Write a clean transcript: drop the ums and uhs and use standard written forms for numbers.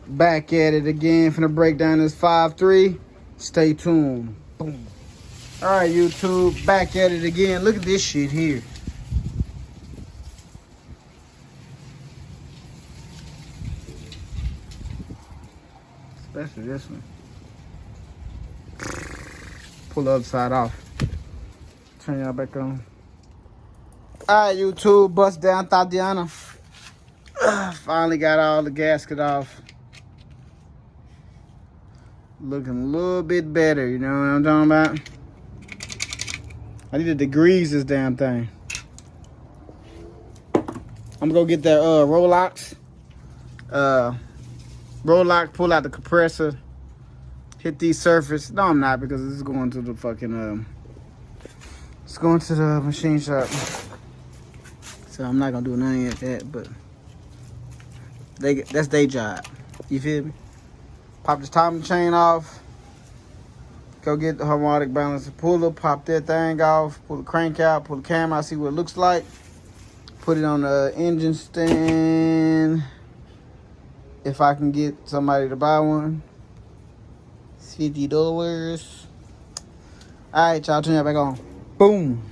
Back at it again. Finna break down this 5.3. Stay tuned. Boom. All right, YouTube. Back at it again. Look at this shit here. Especially this one. Pull the other side off. Turn y'all back on. All right, YouTube. Bust down Tatiana. Finally got all the gasket off. Looking a little bit better, you know what I'm talking about? I need to degrease this damn thing. I'm gonna go get that Rolex. Rolex, pull out the compressor, hit these surface. No, I'm not, because this is going to the fucking it's going to the machine shop. So I'm not gonna do none of that, but that's their job. You feel me? Pop this timing chain off. Go get the harmonic balancer puller. Pop that thing off. Pull the crank out. Pull the cam out. See what it looks like. Put it on the engine stand. If I can get somebody to buy one. It's $50. All right, y'all. Turn that back on. Boom.